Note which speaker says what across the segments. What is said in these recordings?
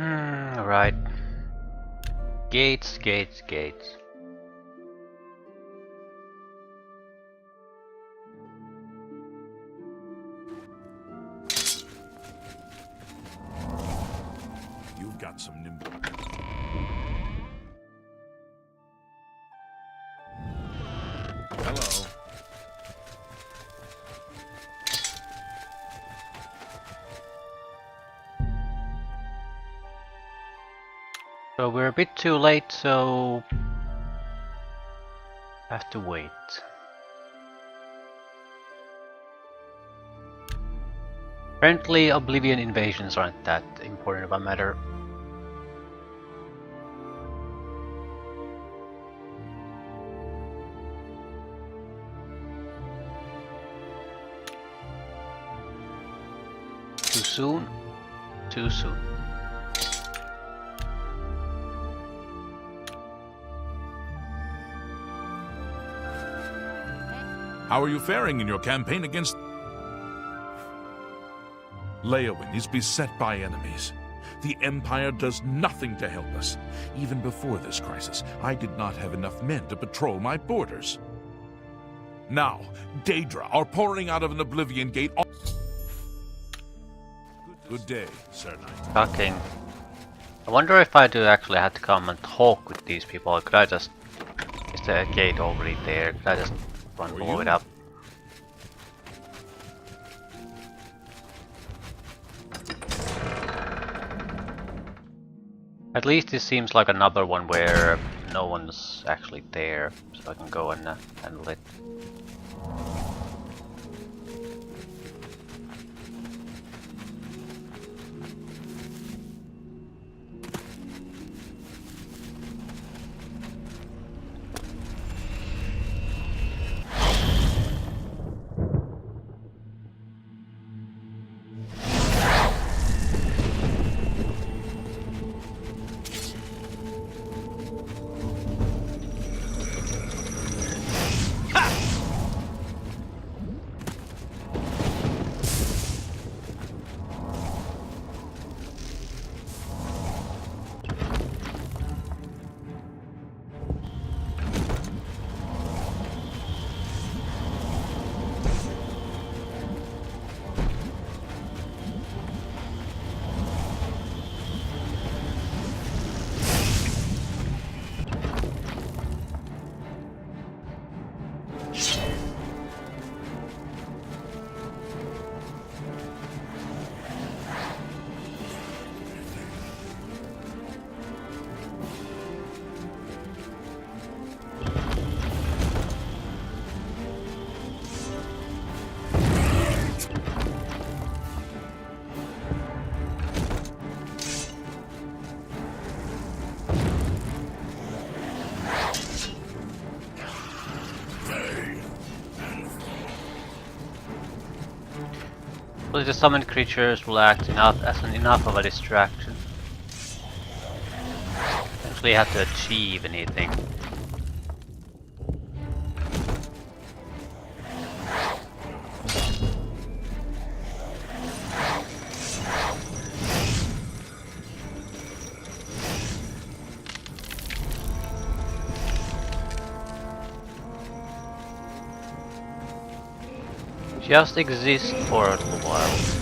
Speaker 1: Right. Gates, gates, gates.
Speaker 2: You've got some nimble. Hello.
Speaker 1: So we're a bit too late, so have to wait. Apparently Oblivion invasions aren't that important of a matter. Too soon? Too soon.
Speaker 2: How are you faring in your campaign against... Leowyn is beset by enemies. The Empire does nothing to help us. Even before this crisis, I did not have enough men to patrol my borders. Now, Daedra are pouring out of an Oblivion gate... Good day, Sir Knight.
Speaker 1: Fucking. I wonder if I do actually have to come and talk with these people, or could I just... Is the gate already there? Could I just run blow it up? At least this seems like another one where no one's actually there, so I can go and handle it. Well, the summoned creatures will act as enough of a distraction. Eventually have to achieve anything. Just exist for a little while.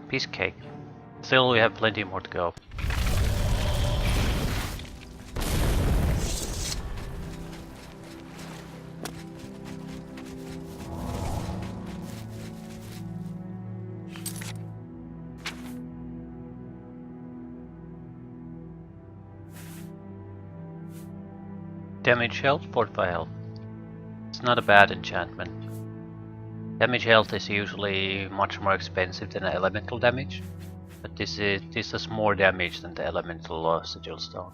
Speaker 1: Piece of cake. Still, we have plenty more to go. Damage health, fortify health. It's not a bad enchantment. Damage health is usually much more expensive than elemental damage, but this does more damage than the elemental sigil stone.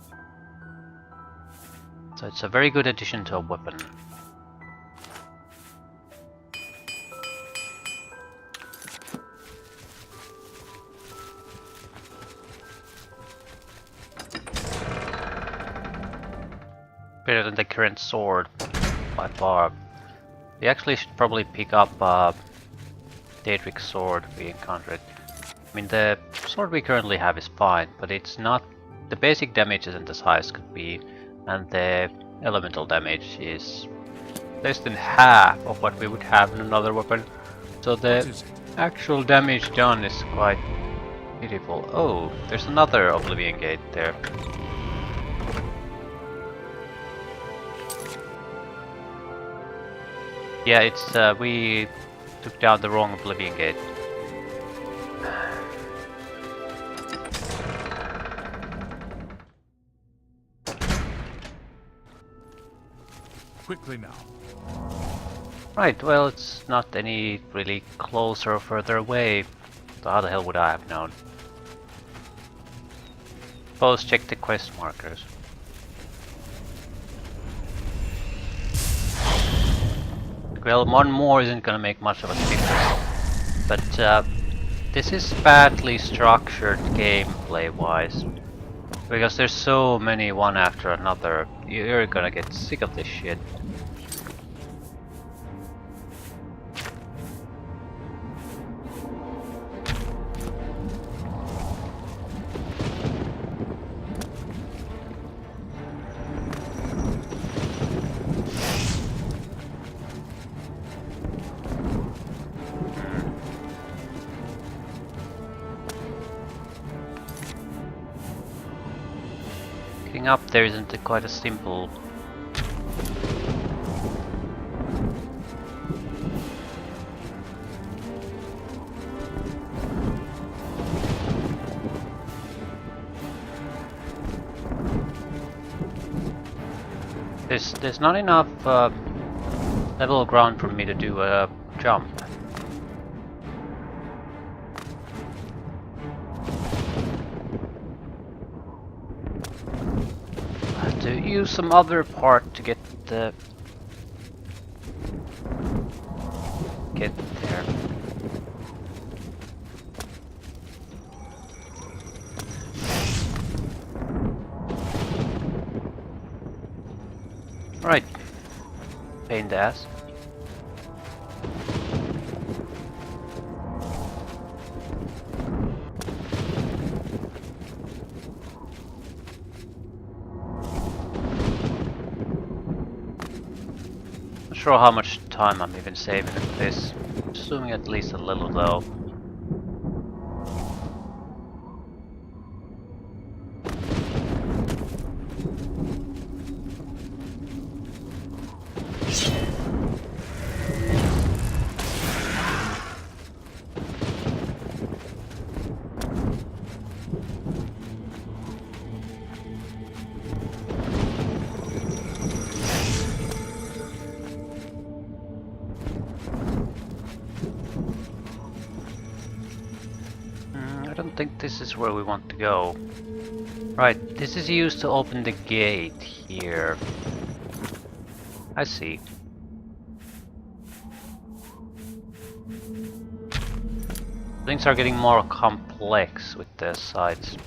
Speaker 1: So it's a very good addition to a weapon. Better than the current sword, by far. We actually should probably pick up Daedric's sword if we encounter it. I mean, the sword we currently have is fine, but it's not... The basic damage isn't as high as it could be, and the elemental damage is less than half of what we would have in another weapon. So the actual damage done is quite pitiful. Oh, there's another Oblivion gate there. Yeah, it's we took down the wrong Oblivion gate.
Speaker 2: Quickly now.
Speaker 1: Right, well, it's not any really closer or further away. So how the hell would I have known? Suppose check the quest markers. Well, one more isn't gonna make much of a difference, but this is badly structured gameplay-wise, because there's so many one after another. You're gonna get sick of this shit. Getting up there isn't quite as simple. There's not enough level ground for me to do a jump. To use some other part to get there. Right. Pain in the ass. Not sure how much time I'm even saving with this. Assuming at least a little though. I don't think this is where we want to go. Right, this is used to open the gate here. I see. Things are getting more complex with the sides.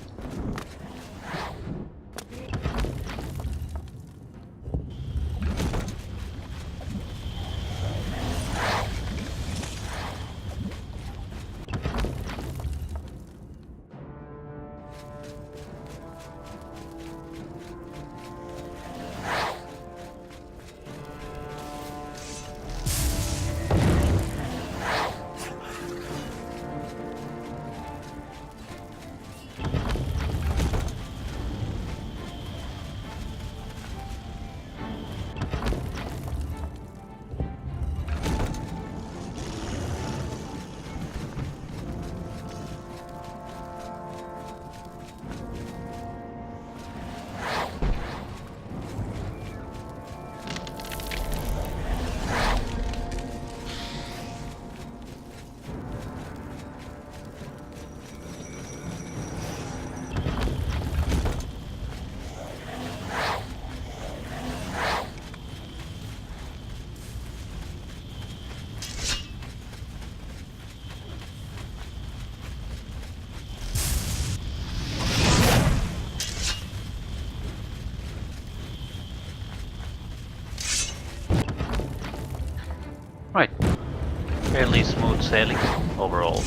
Speaker 1: sailing overall.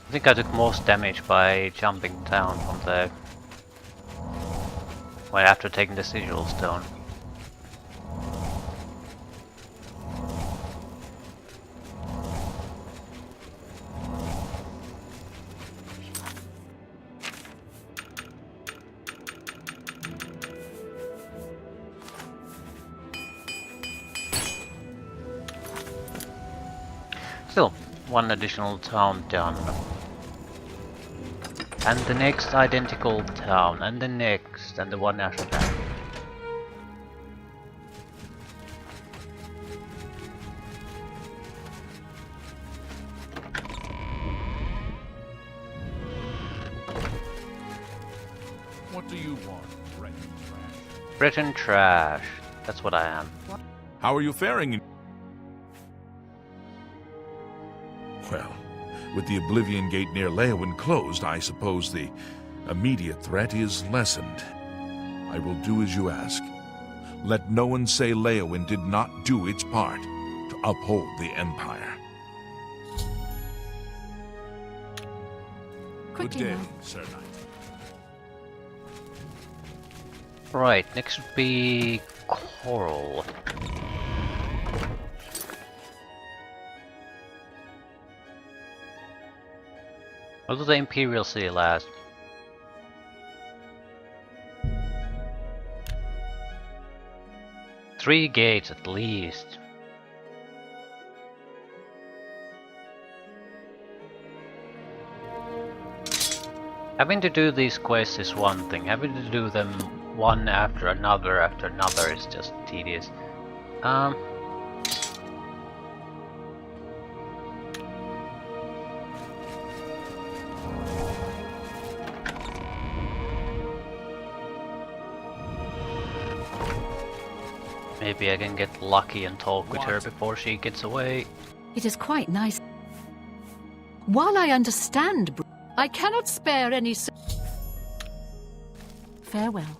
Speaker 1: I think I took most damage by jumping down from the... well, after taking the sigil stone. Still, one additional town done. And the next identical town, and the next, and the one after that.
Speaker 2: What do you want, Breton Trash?
Speaker 1: Breton trash. That's what I am.
Speaker 2: How are you faring? Well, with the Oblivion Gate near Leowyn closed, I suppose the immediate threat is lessened. I will do as you ask. Let no one say Leowyn did not do its part to uphold the Empire. Good day, Sir Knight.
Speaker 1: Right, next would be Coral. What will the Imperial City last? Three gates at least. Having to do these quests is one thing, having to do them one after another is just tedious. Maybe I can get lucky and talk with her before she gets away.
Speaker 3: It is quite nice. While I understand, I cannot spare any. Farewell.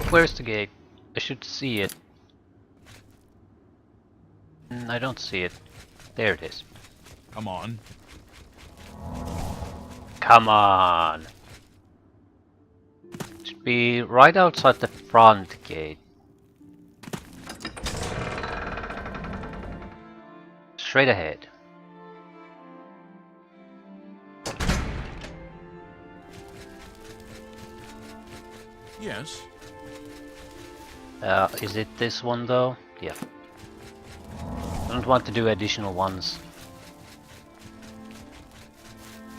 Speaker 1: Where's the gate? I should see it. I don't see it. There it is.
Speaker 2: Come on.
Speaker 1: Come on! It should be right outside the front gate. Straight ahead.
Speaker 2: Yes.
Speaker 1: Is it this one though? Yeah. I don't want to do additional ones.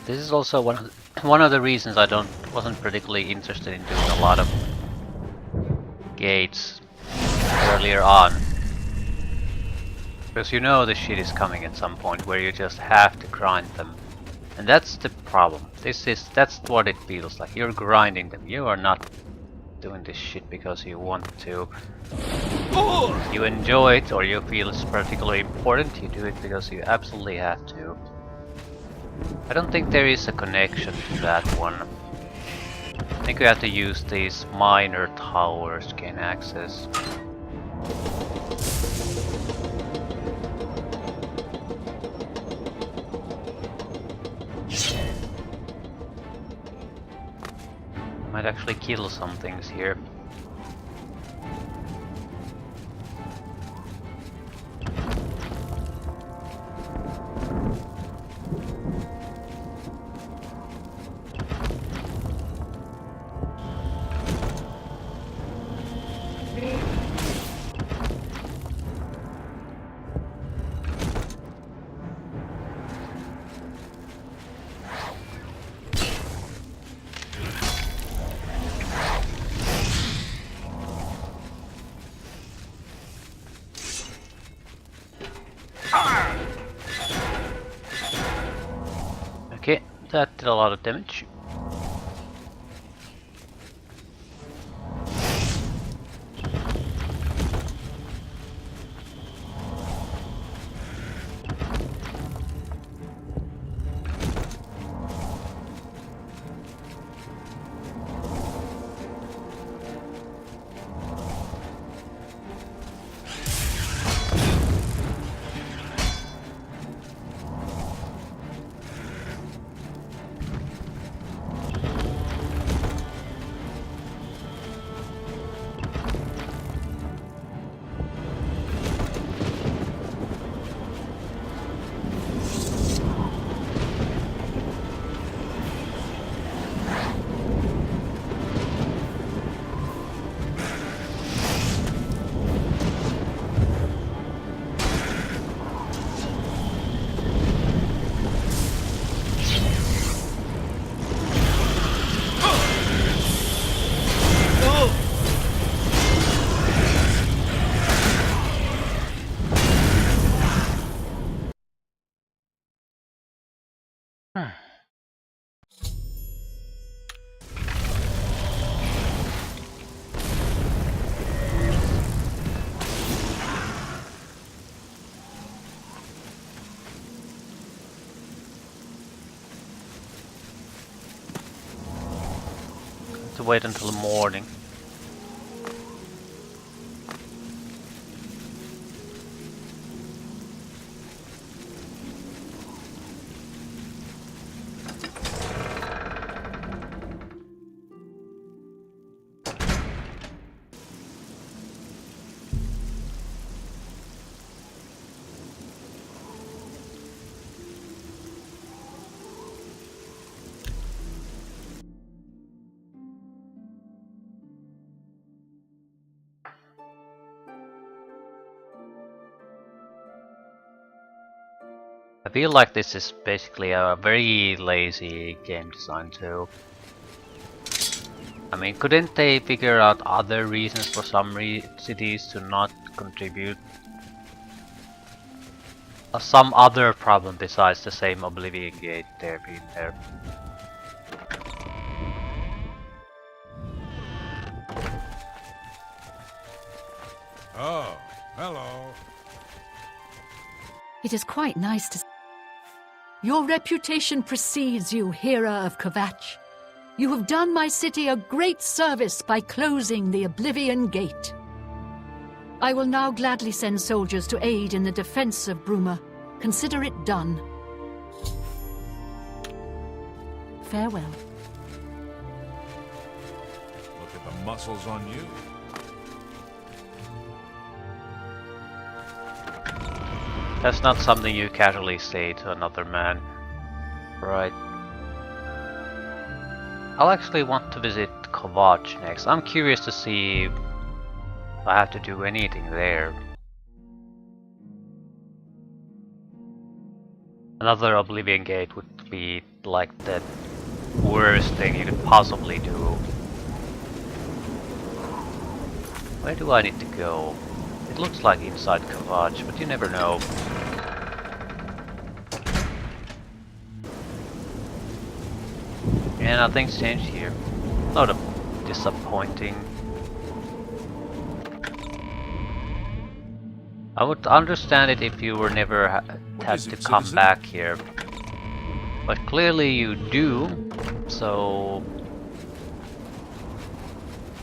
Speaker 1: This is also one of the reasons I wasn't particularly interested in doing a lot of gates earlier on. Because you know the shit is coming at some point where you just have to grind them. And that's the problem. That's what it feels like. You're grinding them. You are not doing this shit because you want to. You enjoy it or you feel it's particularly important. You do it because you absolutely have to. I don't think there is a connection to that one. I think we have to use these minor towers to gain access. Might actually kill some things here. Okay, that did a lot of damage. To wait until the morning. I feel like this is basically a very lazy game design too. I mean, couldn't they figure out other reasons for some cities to not contribute? Some other problem besides the same Oblivion gate there being there.
Speaker 2: Oh, hello.
Speaker 3: It is quite nice to... Your reputation precedes you, Hera of Kvatch. You have done my city a great service by closing the Oblivion Gate. I will now gladly send soldiers to aid in the defense of Bruma. Consider it done. Farewell.
Speaker 2: Look at the muscles on you.
Speaker 1: That's not something you casually say to another man. Right. I'll actually want to visit Kvatch next. I'm curious to see if I have to do anything there. Another Oblivion Gate would be like the worst thing you could possibly do. Where do I need to go? It looks like inside Kvatch, but you never know. Yeah, nothing's changed here. Not disappointing. I would understand it if you were never had to come back here. But clearly you do, so...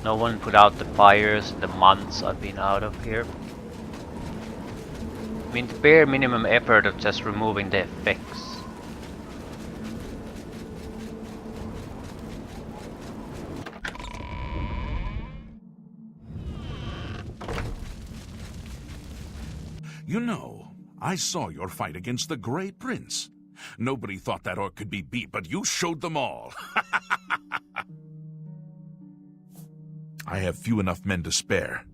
Speaker 1: No one put out the fires in the months I've been out of here. I mean, the bare minimum effort of just removing the effects.
Speaker 2: You know, I saw your fight against the Grey Prince. Nobody thought that orc could be beat, but you showed them all. I have few enough men to spare,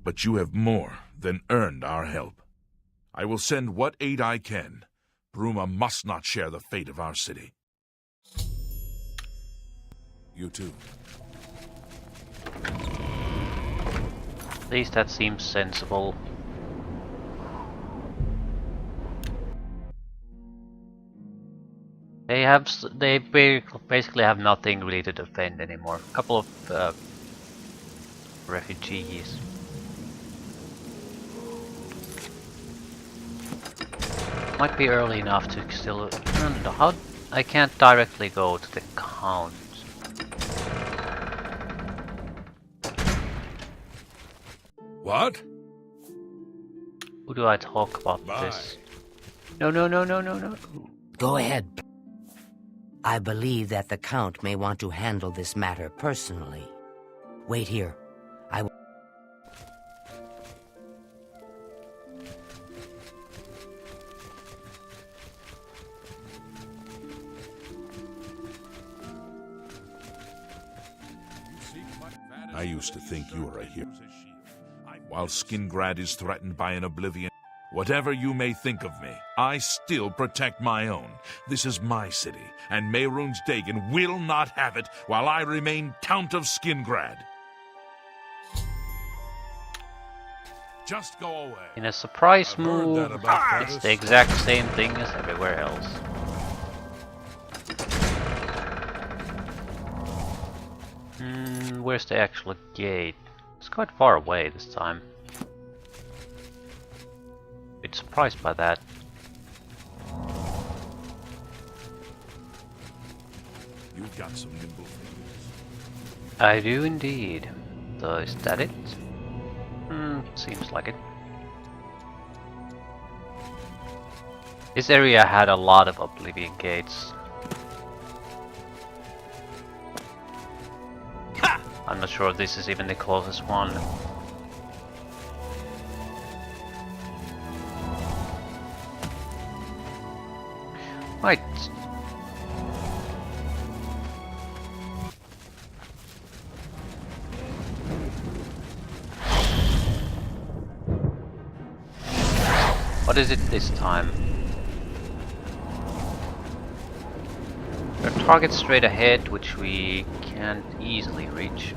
Speaker 2: but you have more than earned our help. I will send what aid I can. Bruma must not share the fate of our city. You too.
Speaker 1: At least that seems sensible. They basically have nothing really to defend anymore. A couple of refugees. Might be early enough to still. No. How I can't directly go to the count.
Speaker 2: What?
Speaker 1: Who do I talk about this? No.
Speaker 4: Go ahead. I believe that the Count may want to handle this matter personally. Wait here. I will...
Speaker 2: I used to think you were a hero. While Skingrad is threatened by an Oblivion, whatever you may think of me, I still protect my own. This is my city, and Mehrunes Dagon will not have it while I remain Count of Skingrad. Just go away.
Speaker 1: In a surprise
Speaker 2: I've heard
Speaker 1: move,
Speaker 2: that about
Speaker 1: it's
Speaker 2: Ferris.
Speaker 1: the exact same thing as everywhere else. Where's the actual gate? It's quite far away this time. Bit surprised by that.
Speaker 2: You've got some nimble fingers.
Speaker 1: I do indeed. So is that it? Seems like it. This area had a lot of Oblivion gates. I'm not sure if this is even the closest one. Right. What is it this time? There are targets straight ahead, which we can't easily reach.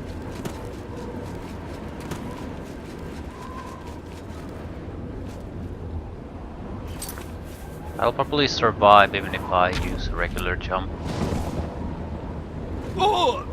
Speaker 1: I'll probably survive even if I use a regular jump.
Speaker 2: Oh!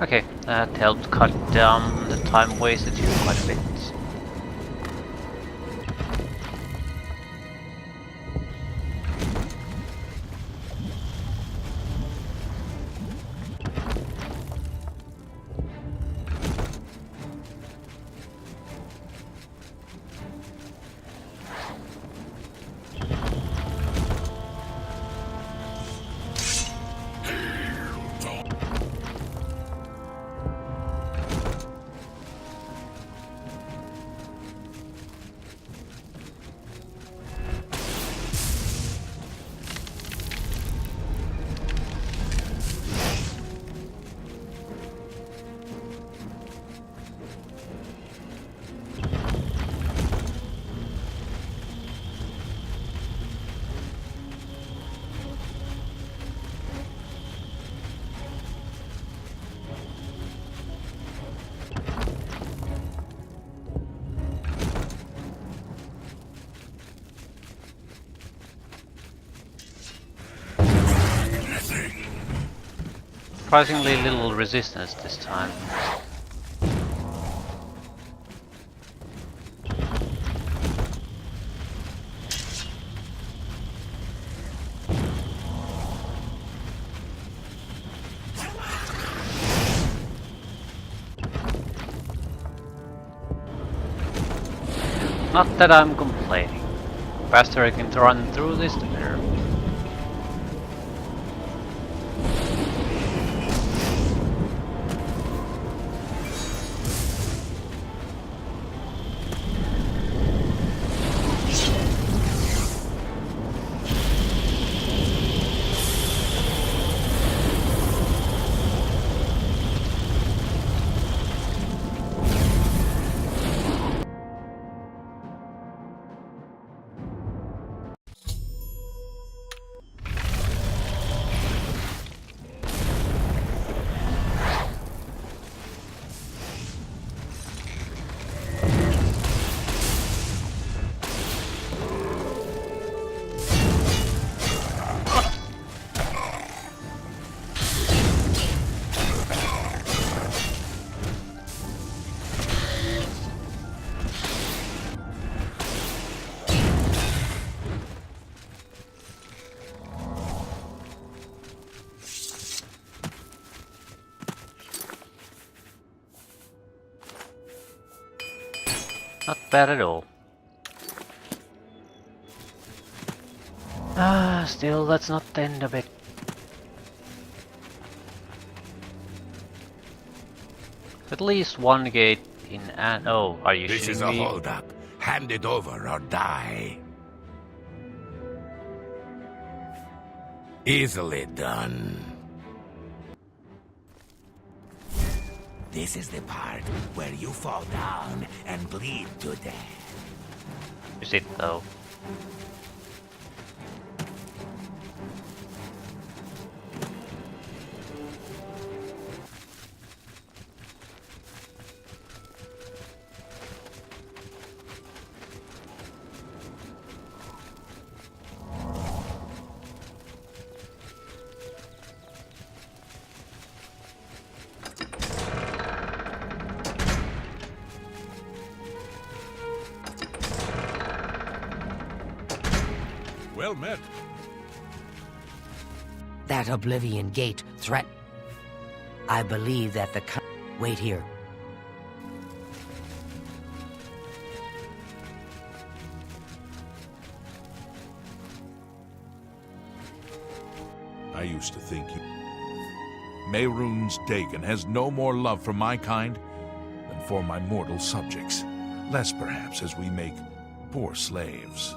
Speaker 1: Okay, that helped cut down the time wasted here quite a bit. surprisingly little resistance this time. Not that I'm complaining. Faster I can run through this, the better. Not bad at all. Still, that's not the end of it. At least one gate in and oh, are you
Speaker 5: This
Speaker 1: shitting
Speaker 5: is a
Speaker 1: me?
Speaker 5: holdup. Hand it over or die. Easily done. This is the part where you fall down and bleed to death.
Speaker 1: Is it though?
Speaker 2: Well met.
Speaker 4: That Oblivion gate threat. I believe that the wait here.
Speaker 2: I used to think you... Mehrunes Dagon has no more love for my kind than for my mortal subjects. Less, perhaps, as we make poor slaves.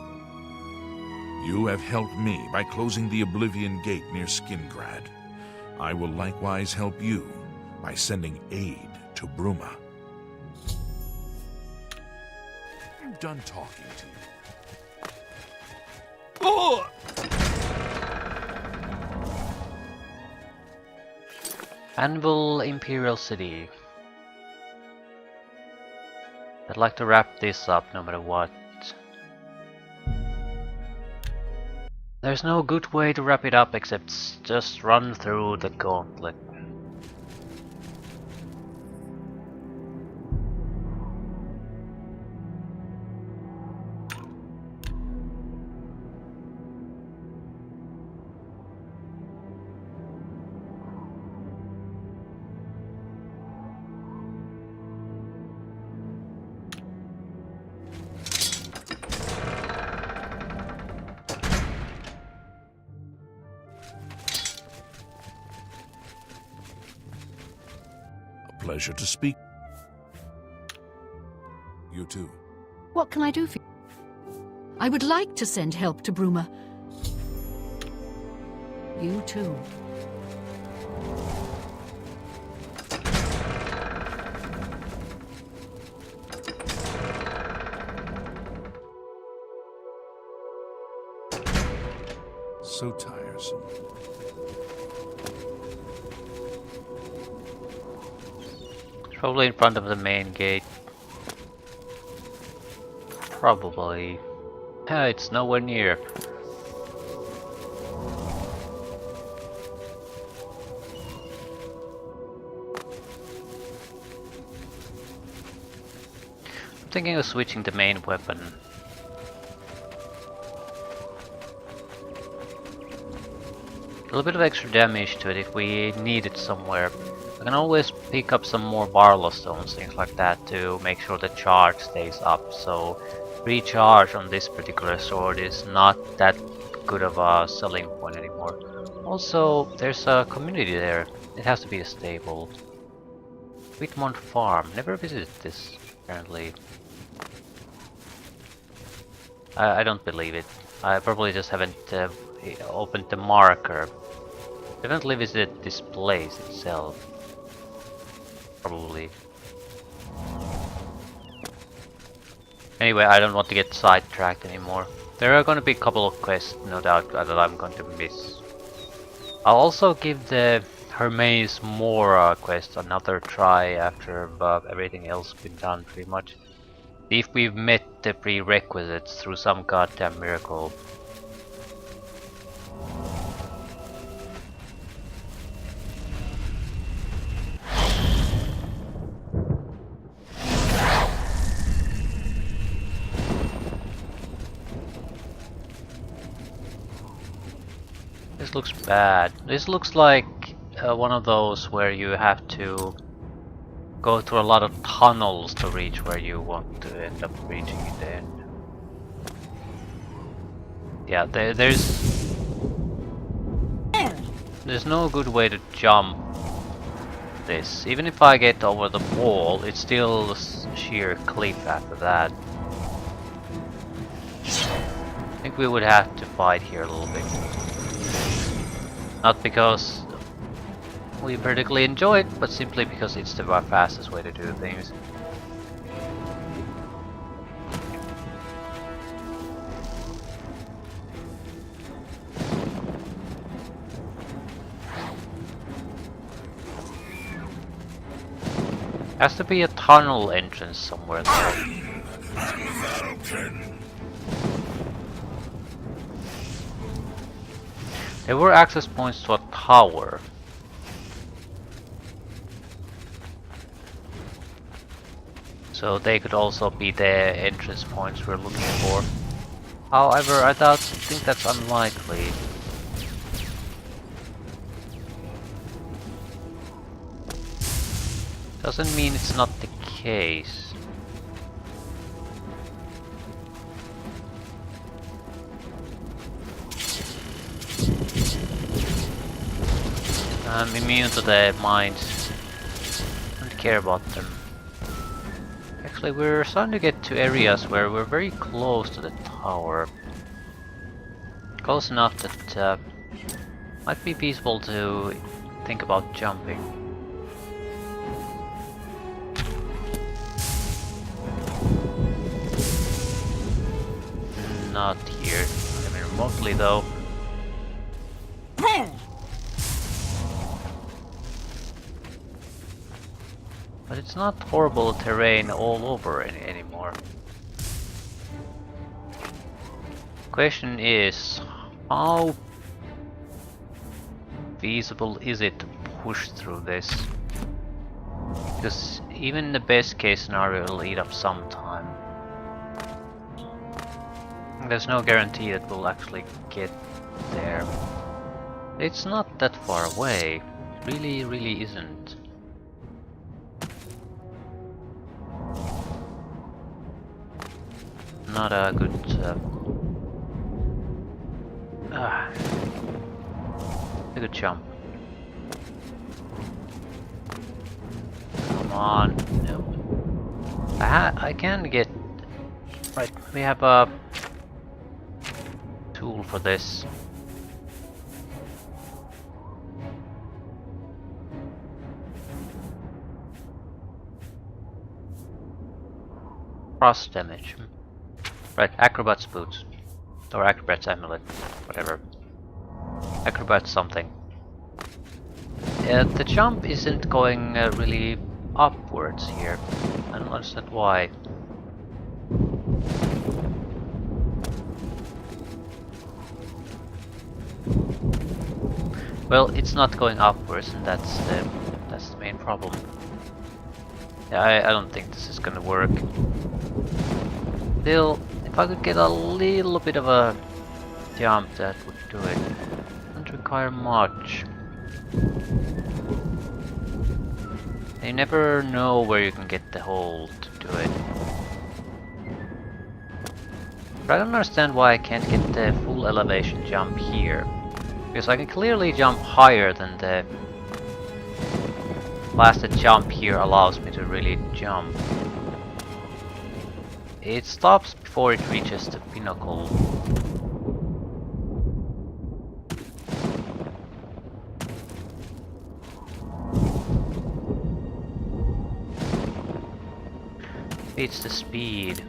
Speaker 2: You have helped me by closing the Oblivion Gate near Skingrad. I will likewise help you by sending aid to Bruma. I'm done talking to you. Oh!
Speaker 1: Anvil Imperial City. I'd like to wrap this up no matter what. There's no good way to wrap it up except just run through the gauntlet.
Speaker 2: Pleasure to speak. You too.
Speaker 3: What can I do for you? I would like to send help to Bruma. You too.
Speaker 2: So tiresome.
Speaker 1: Probably in front of the main gate. Probably. It's nowhere near. thinking of switching the main weapon. A little bit of extra damage to it if we need it somewhere. I can always pick up some more Barlow stones, things like that, to make sure the charge stays up. So recharge on this particular sword is not that good of a selling point anymore. Also, there's a community there. It has to be a stable. Whitmont Farm. Never visited this, apparently. I don't believe it. I probably just haven't opened the marker. Definitely visited this place itself. Probably. Anyway, I don't want to get sidetracked anymore. There are going to be a couple of quests, no doubt, that I'm going to miss. I'll also give the Hermaeus Mora quest another try after everything else been done pretty much. See if we've met the prerequisites through some goddamn miracle. This looks bad. This looks like one of those where you have to go through a lot of tunnels to reach where you want to end up reaching in the end. Yeah, there's no good way to jump this. Even if I get over the wall, it's still a sheer cliff after that. I think we would have to fight here a little bit. Not because we particularly enjoy it, but simply because it's the fastest way to do things. Has to be a tunnel entrance somewhere there. There were access points to a tower. So they could also be the entrance points we're looking for. However, I think that's unlikely. Doesn't mean it's not the case. I'm immune to the mines. Don't care about them. Actually, we're starting to get to areas where we're very close to the tower. Close enough that might be feasible to think about jumping. Not here. I mean, remotely though. But it's not horrible terrain all over anymore. Question is, how feasible is it to push through this? Because even the best case scenario will eat up some time. There's no guarantee that we'll actually get there. It's not that far away. It really isn't. Not a good a good jump. Come on. No. I can get right. We have a tool for this. Cross damage. Right, Acrobat's boots. Or Acrobat's amulet. Whatever. Acrobat's something. The jump isn't going really upwards here. I don't understand why. Well, it's not going upwards, and that's the main problem. Yeah, I don't think this is gonna work. Still, if I could get a little bit of a jump, that would do it. Doesn't require much. You never know where you can get the hold to do it. But I don't understand why I can't get the full elevation jump here. Because I can clearly jump higher than the blasted jump here allows me to really jump. It stops before it reaches the pinnacle. It's the speed.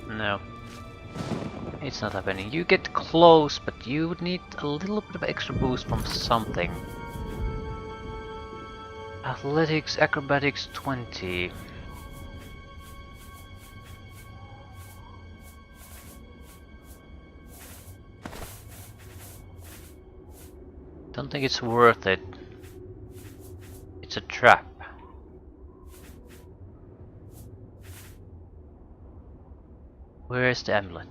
Speaker 1: No. It's not happening. You get close, but you would need a little bit of extra boost from something. Athletics, acrobatics 20. Don't think it's worth it. It's a trap. Where is the amulet?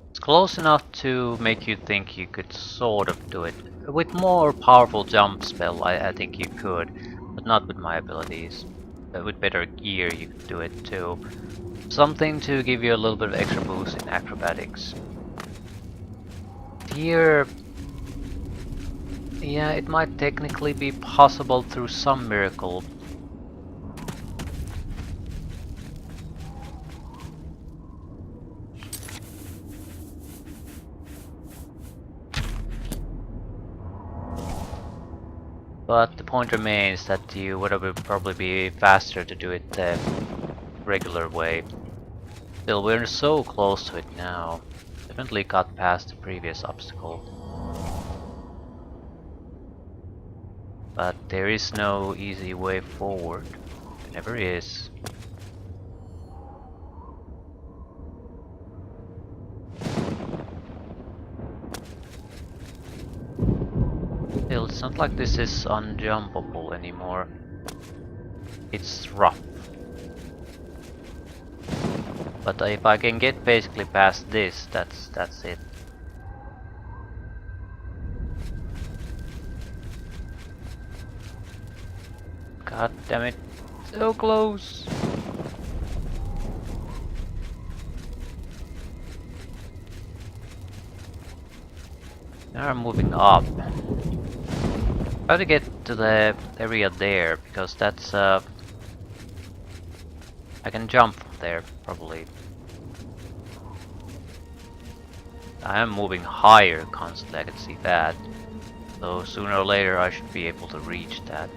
Speaker 1: It's close enough to make you think you could sort of do it. With more powerful jump spell, I think you could, but not with my abilities. With better gear you could do it too. Something to give you a little bit of extra boost in acrobatics. Here, yeah, it might technically be possible through some miracle. But the point remains that you would probably be faster to do it the regular way. Still, we're so close to it now. Definitely got past the previous obstacle. But there is no easy way forward. There never is. Still, it's not like this is unjumpable anymore. It's rough. But if I can get basically past this, that's it. God damn it. So close. Now I'm moving up. Try to get to the area there, because that's I can jump from there, probably. I am moving higher constantly, I can see that. So sooner or later I should be able to reach that.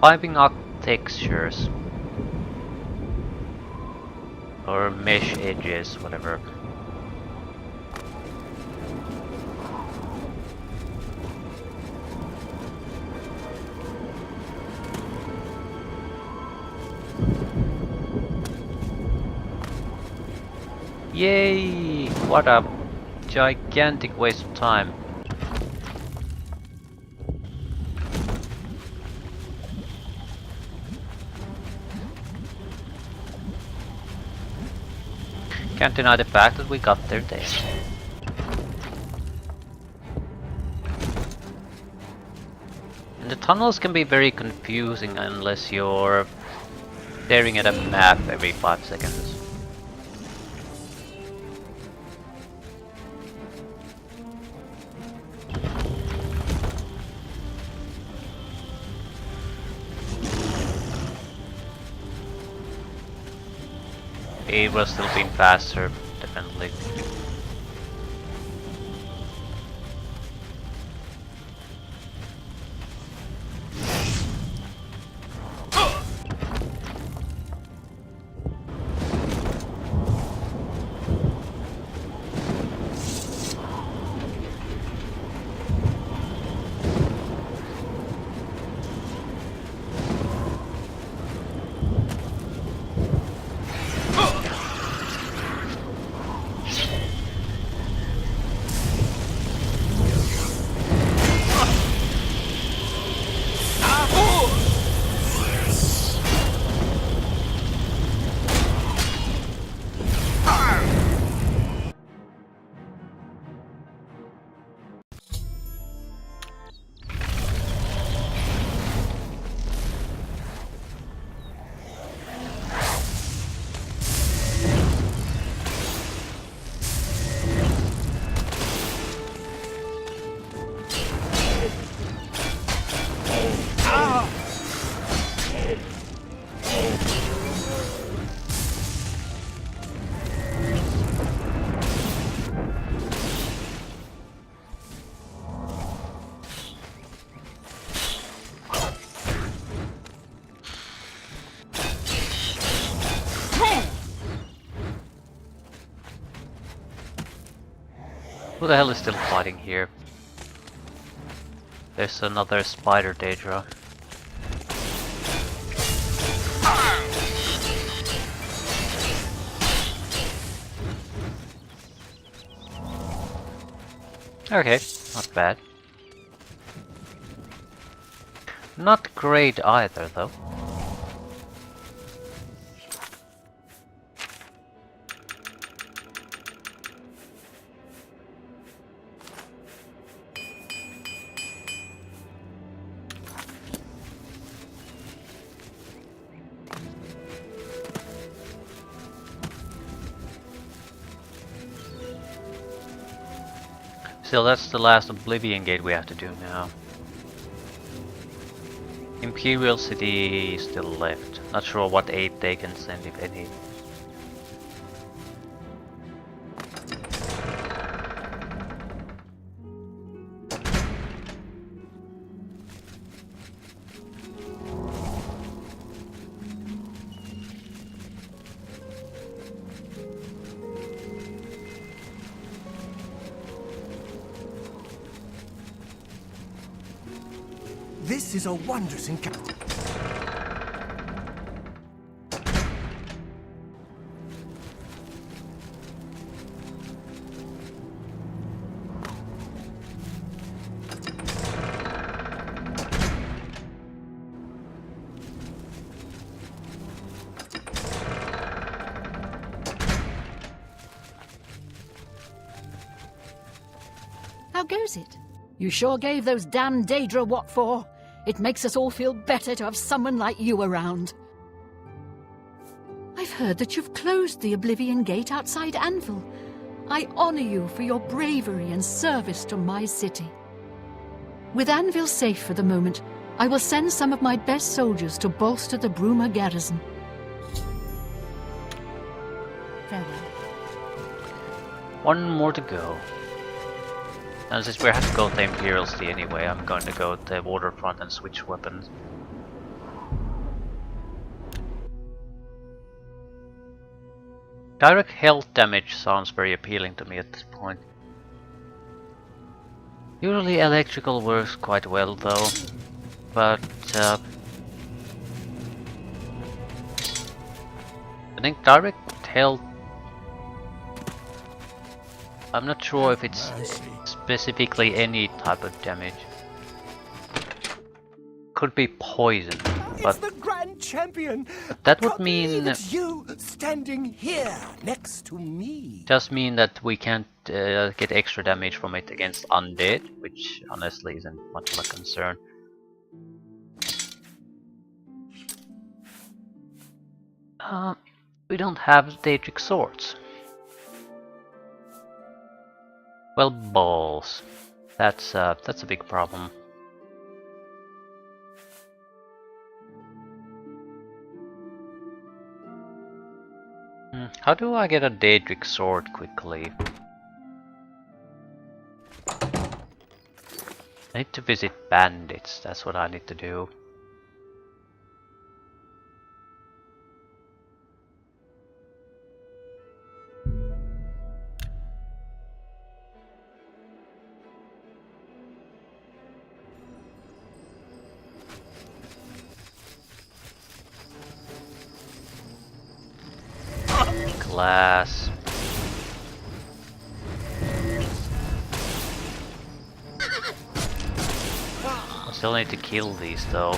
Speaker 1: Piping up textures. Or mesh edges, whatever. Yay! What a gigantic waste of time. Can't deny the fact that we got there there. And the tunnels can be very confusing unless you're staring at a map every 5 seconds. It would have still been faster, definitely. Who the hell is still fighting here? There's another spider Daedra. Okay, not bad. Not great either, though. Still, that's the last Oblivion gate we have to do now. Imperial City still left. Not sure what aid they can send, if any.
Speaker 5: This is a wondrous encounter.
Speaker 3: How goes it? You sure gave those damn Daedra what for. It makes us all feel better to have someone like you around. I've heard that you've closed the Oblivion Gate outside Anvil. I honor you for your bravery and service to my city. With Anvil safe for the moment, I will send some of my best soldiers to bolster the Bruma garrison. Farewell.
Speaker 1: One more to go. And since we have to go to the Imperial City anyway, I'm going to go to the waterfront and switch weapons. Direct health damage sounds very appealing to me at this point. Usually electrical works quite well though, but I think direct health, I'm not sure if it's specifically any type of damage. Could be poison, but
Speaker 5: It's the Grand Champion.
Speaker 1: that would
Speaker 5: Can't
Speaker 1: mean
Speaker 5: believe it's you standing here next to me.
Speaker 1: just mean that we can't get extra damage from it against undead, which honestly isn't much of a concern. We don't have Daedric swords. Well, balls. That's a big problem. How do I get a Daedric sword quickly? I need to visit bandits, that's what I need to do. Glass. I still need to kill these though.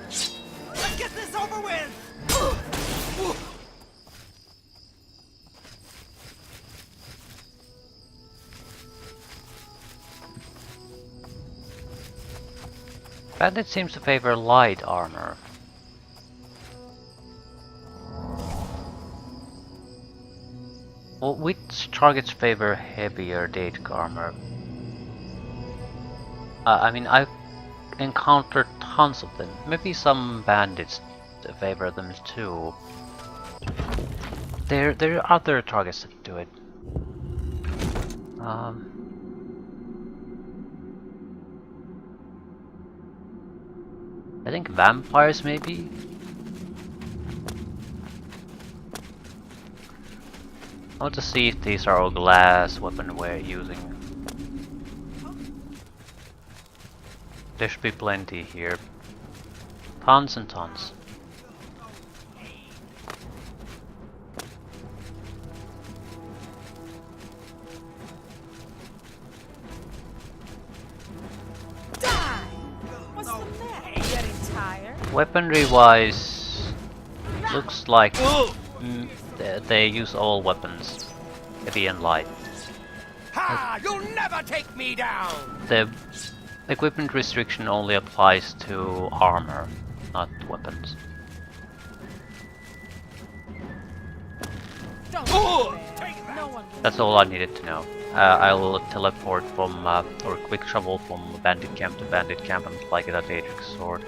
Speaker 5: Let's get this over with.
Speaker 1: Bandit seems to favor light armor. Well, which targets favor heavier Daedric armor? I mean, I've encountered tons of them. Maybe some bandits favor them too. There are other targets that do it. I think vampires maybe? I want to see if these are all glass weapon we're using. There should be plenty here. Tons and tons.
Speaker 6: What's the matter? Getting tired?
Speaker 1: Weaponry wise, looks like they use all weapons, heavy and light.
Speaker 5: Ha! You'll never take me down!
Speaker 1: The equipment restriction only applies to armor, not weapons.
Speaker 6: Don't go there. No one will.
Speaker 1: That's all I needed to know. I'll teleport from, or quick travel from bandit camp to bandit camp and fly get a Daedric sword.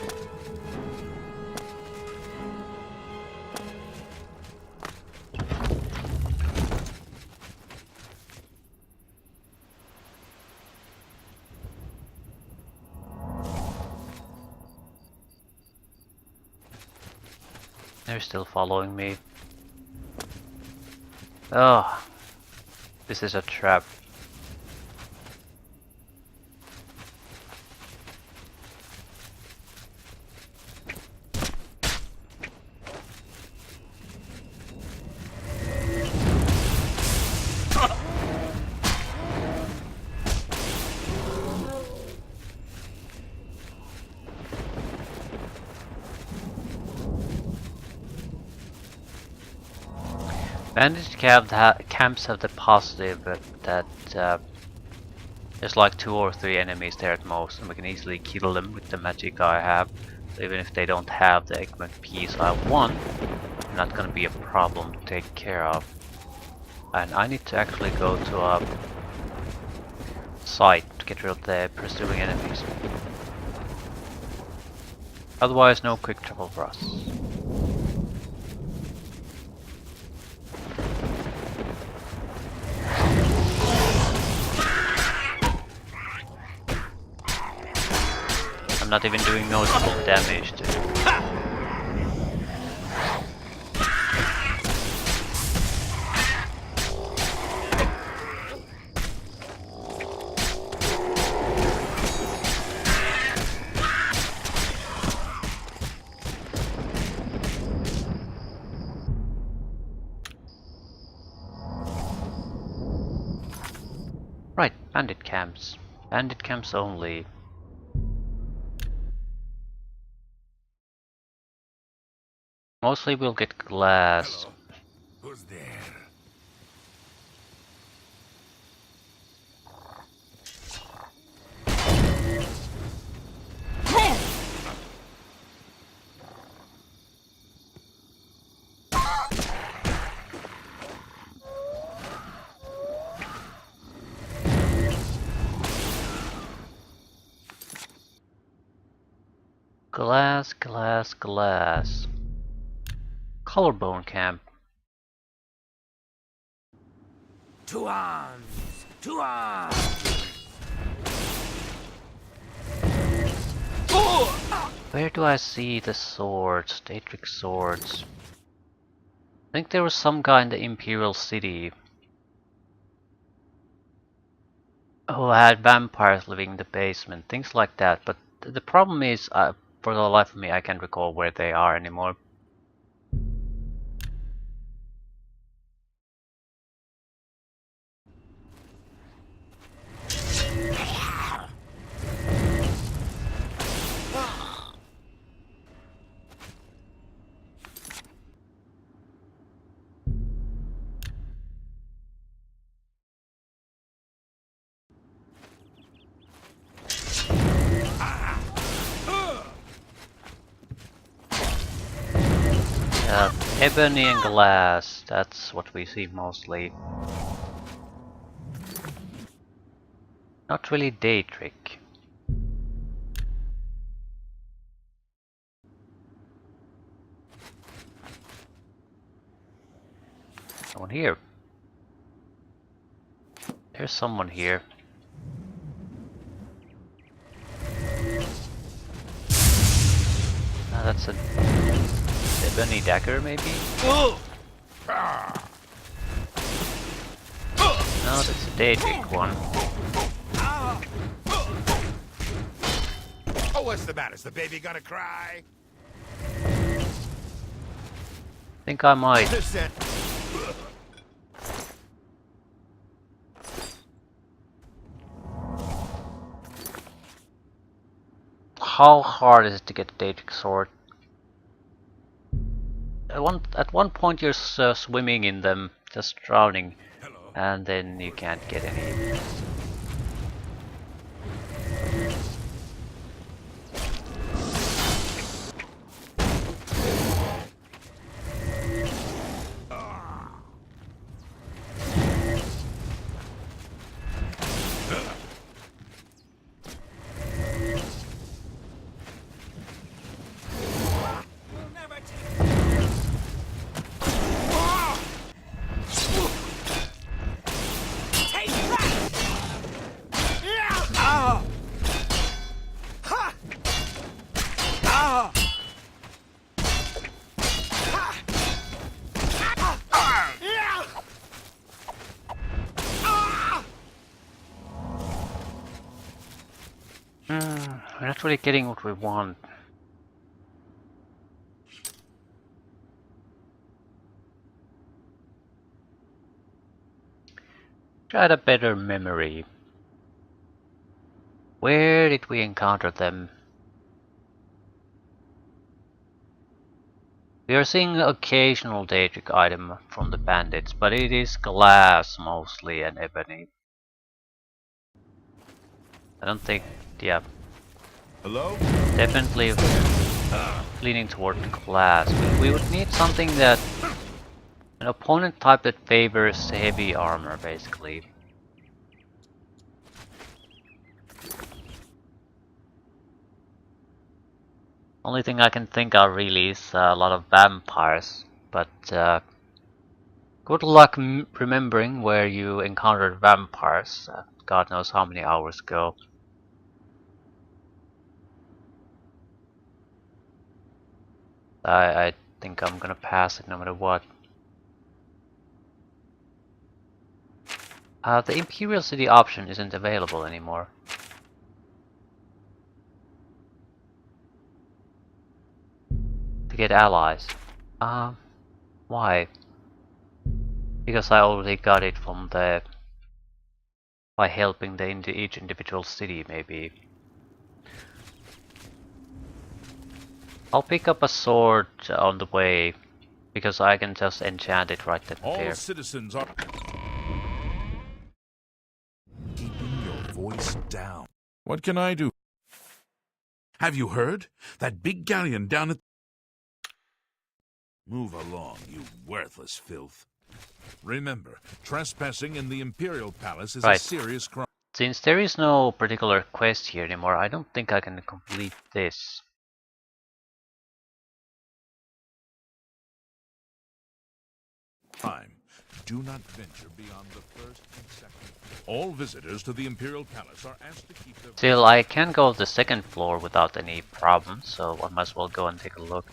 Speaker 1: They're still following me. Oh, this is a trap. Bandit camps have the positive that there's like 2 or 3 enemies there at most, and we can easily kill them with the magic I have. So even if they don't have the equipment piece I want, not gonna be a problem to take care of. And I need to actually go to a site to get rid of the pursuing enemies. Otherwise, no quick travel for us. I'm not even doing noticeable damage to it. Right, bandit camps. Bandit camps only. Mostly we'll get glass.
Speaker 5: Who's there?
Speaker 1: Glass, glass, glass. Collarbone camp.
Speaker 5: To arms! To arms!
Speaker 1: Where do I see the swords? Daedric swords. I think there was some guy in the Imperial City who had vampires living in the basement, things like that. But the problem is, for the life of me, I can't recall where they are anymore. Ebony and glass, that's what we see mostly. Not really Daedric. Someone here. There's someone here. That's a ebony dagger, maybe? No, that's a Daedric one.
Speaker 5: Oh, what's the matter? Is the baby gonna cry?
Speaker 1: Think I might.
Speaker 5: Listen.
Speaker 1: How hard is it to get the Daedric sword? At one point you're swimming in them, just drowning, and then you can't get any. We're not really getting what we want. Try a better memory. Where did we encounter them? We are seeing an occasional Daedric item from the bandits, but it is glass mostly and ebony. I don't think, yeah.
Speaker 5: Hello?
Speaker 1: Definitely leaning toward glass. We would need something that... an opponent type that favors heavy armor, basically. Only thing I can think of really is a lot of vampires, but good luck remembering where you encountered vampires. God knows how many hours ago. I think I'm gonna pass it no matter what. The Imperial City option isn't available anymore. To get allies. Why? Because I already got it from the... by helping each individual city, maybe. I'll pick up a sword on the way, because I can just enchant it right then and
Speaker 2: All
Speaker 1: there.
Speaker 2: citizens are keeping your voice down. What can I do? Have you heard? That big galleon down at... Move along, you worthless filth. Remember, trespassing in the Imperial Palace is a
Speaker 1: Right.
Speaker 2: serious crime.
Speaker 1: Since there is no particular quest here anymore, I don't think I can complete this.
Speaker 2: Do not venture beyond the first and second floor. All visitors to the Imperial Palace are asked to keep their...
Speaker 1: Still, I can go to the second floor without any problems, so I might as well go and take a look.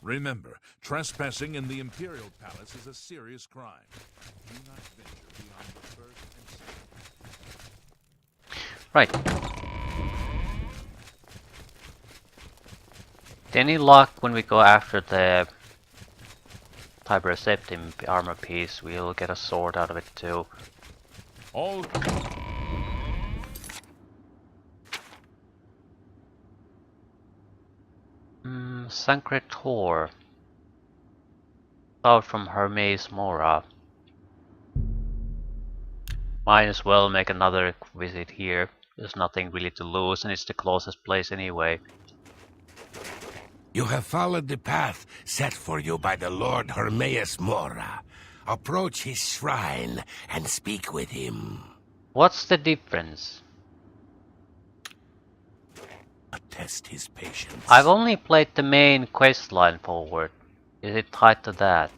Speaker 2: Remember, trespassing in the Imperial Palace is a serious crime. Do not venture beyond the first and second.
Speaker 1: Right. Any luck when we go after the Tiber Septim armor piece, we'll get a sword out of it too.
Speaker 2: All...
Speaker 1: Sancretor. Out from Hermaeus Mora. Might as well make another visit here. There's nothing really to lose and it's the closest place anyway.
Speaker 5: You have followed the path set for you by the Lord Hermaeus Mora. Approach his shrine and speak with him.
Speaker 1: What's the difference?
Speaker 5: Test his patience.
Speaker 1: I've only played the main quest line forward. Is it tied to that?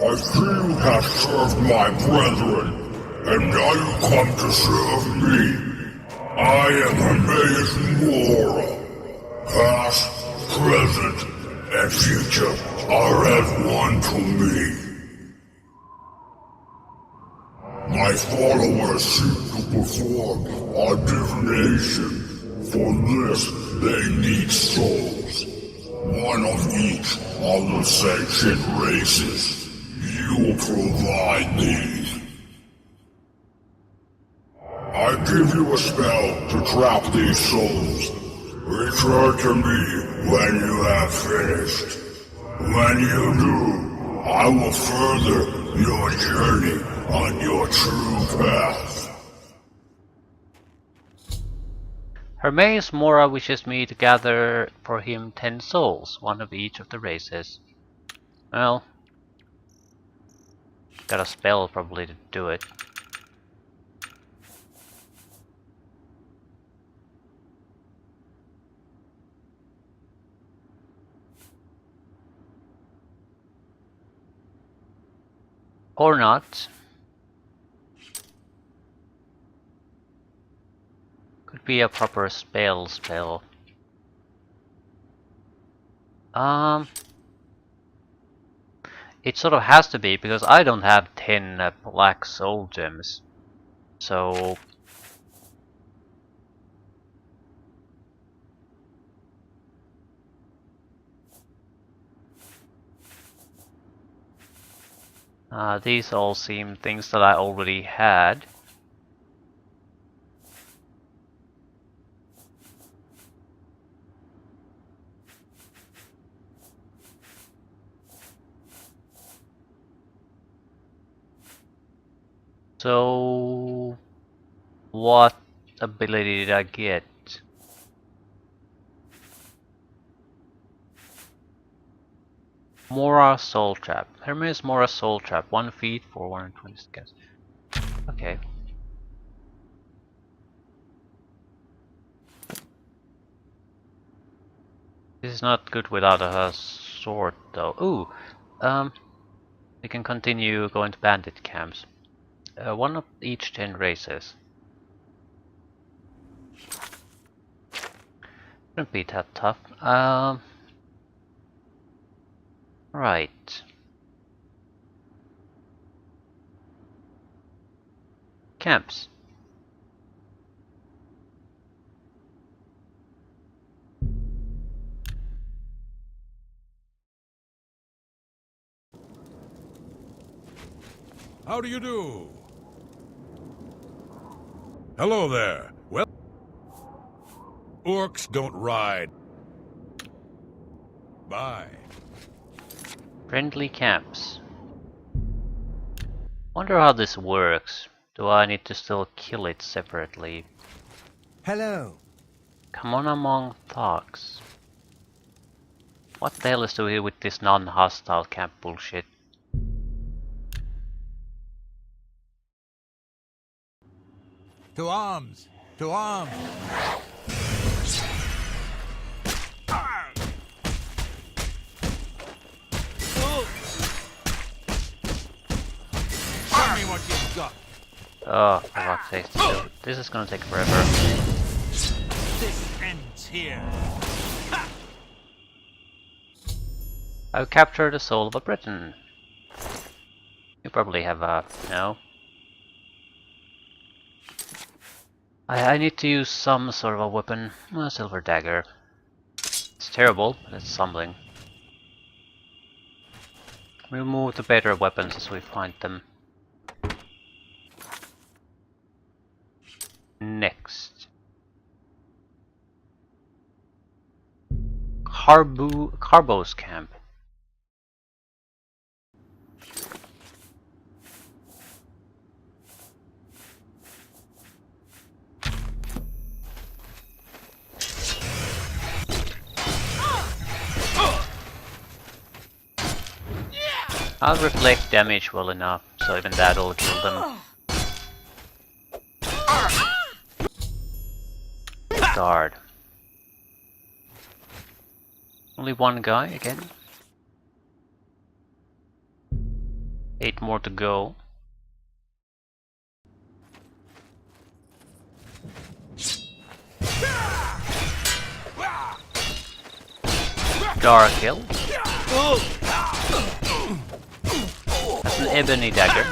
Speaker 7: A few have served my brethren, and now you come to serve me. I am Hermaeus Mora. Past, present, and future are as one to me. My followers seek to perform a divination. For this, they need souls. One of each of the sanctioned races. You will provide these. I give you a spell to trap these souls. Return to me when you have finished. When you do, I will further your journey on your true path.
Speaker 1: Hermaeus Mora wishes me to gather for him 10 souls, one of each of the races. Well, got a spell probably to do it. Or not. Could be a proper spell. It sort of has to be, because I don't have 10 black soul gems. So... these all seem things that I already had. So... what ability did I get? Mora Soul Trap. Hermaeus Mora Soul Trap. 1 feet for 120 seconds. Okay. This is not good without a sword though. Ooh! We can continue going to bandit camps. One of each 10 races. Shouldn't be that tough. Right. Camps.
Speaker 2: How do you do? Hello there. Well, orcs don't ride. Bye.
Speaker 1: Friendly camps. Wonder how this works. Do I need to still kill it separately?
Speaker 8: Hello.
Speaker 1: Come on among thugs. What the hell is to do with this non-hostile camp bullshit?
Speaker 8: To arms! To arms! Show me what you've got!
Speaker 1: Oh, for fuck's sake, this is gonna take forever.
Speaker 8: This ends here!
Speaker 1: I've captured the soul of a Briton. You probably have a... no? I need to use some sort of a weapon. A silver dagger. It's terrible, but it's something. We'll move to better weapons as we find them. Next. Carbo's camp. I'll reflect damage well enough, so even that'll kill them. Guard. Only one guy again. 8 more to go. Dark Hill. That's an ebony dagger.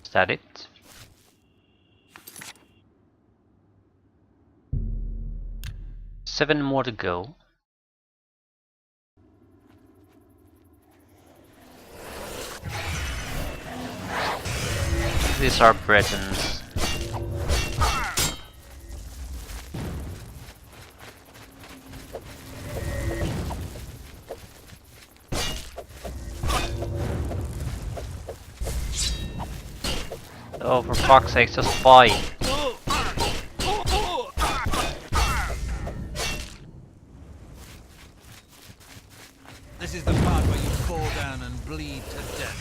Speaker 1: Is that it? Seven more to go. These are Bretons. Oh, for fuck's sake, just fight.
Speaker 8: This is the part where you fall down and bleed to death.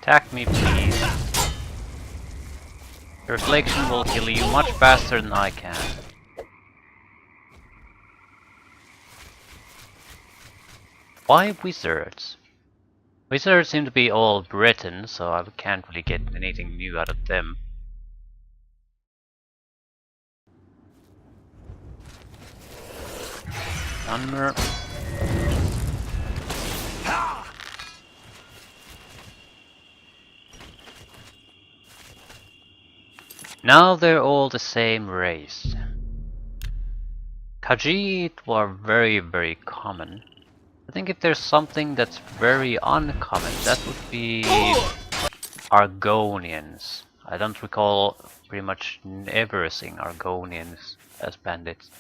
Speaker 1: Attack me, please. The reflection will kill you much faster than I can. Why wizards? Wizards seem to be all Breton, so I can't really get anything new out of them. Dunmer. Now they're all the same race. Khajiit were very, very common. I think if there's something that's very uncommon, that would be Argonians. I don't recall pretty much ever seeing Argonians as bandits.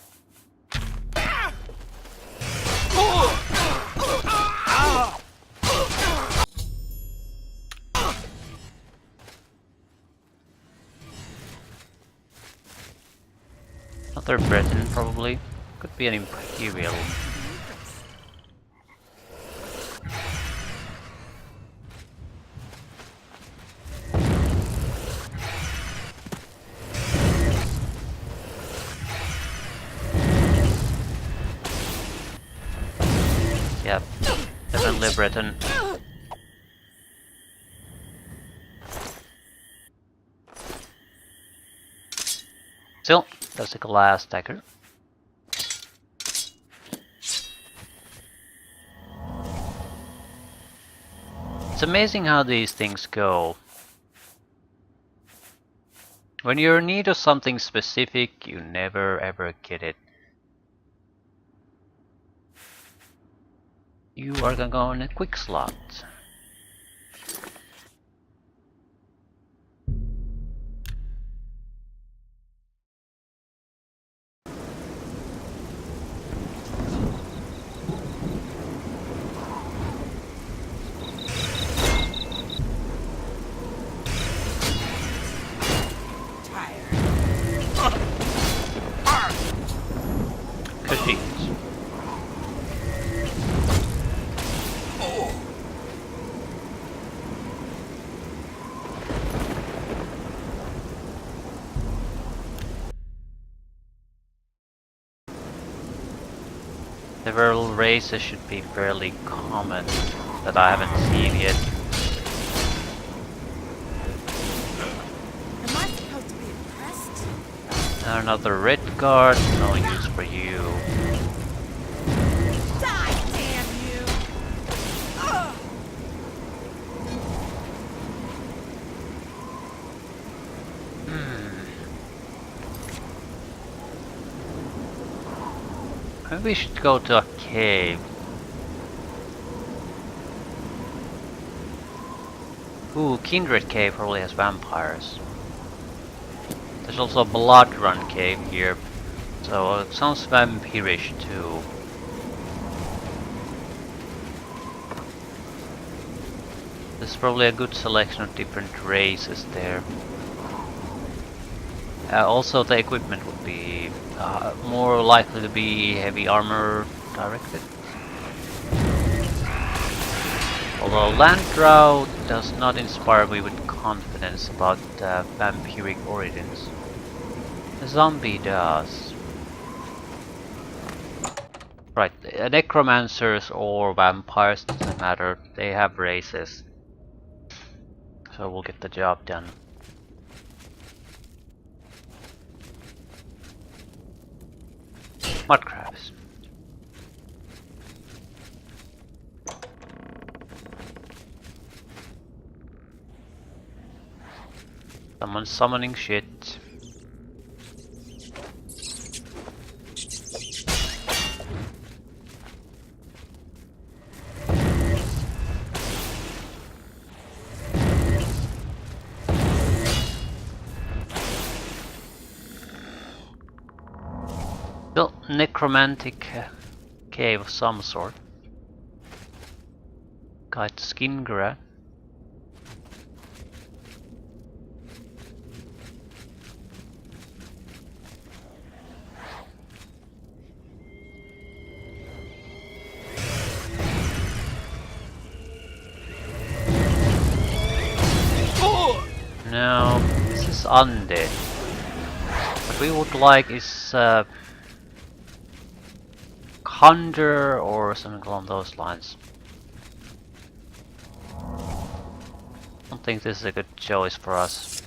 Speaker 1: Another Breton, probably. Could be an Imperial. Yep, definitely Breton. Still, that's the glass dagger. It's amazing how these things go. When you're in need of something specific, you never ever get it. You are gonna go in a quick slot. Several races should be fairly common that I haven't seen yet.
Speaker 6: Am I supposed to be impressed?
Speaker 1: Another red guard, no use for you.
Speaker 6: Die, damn you! Ugh.
Speaker 1: Maybe we should go to a cave. Ooh, Kindred Cave probably has vampires. There's also a Blood Run Cave here, so it sounds vampirish too. There's probably a good selection of different races there. Also, the equipment would be more likely to be heavy armor directed. Although land drought does not inspire me with confidence about vampiric origins. The zombie does. Right, necromancers or vampires, doesn't matter, they have races. So we'll get the job done. Mudcrabs. Someone's summoning shit. Well, necromantic cave of some sort. Got skin grab. No, this is undead. What we would like is conjure or something along those lines. I don't think this is a good choice for us.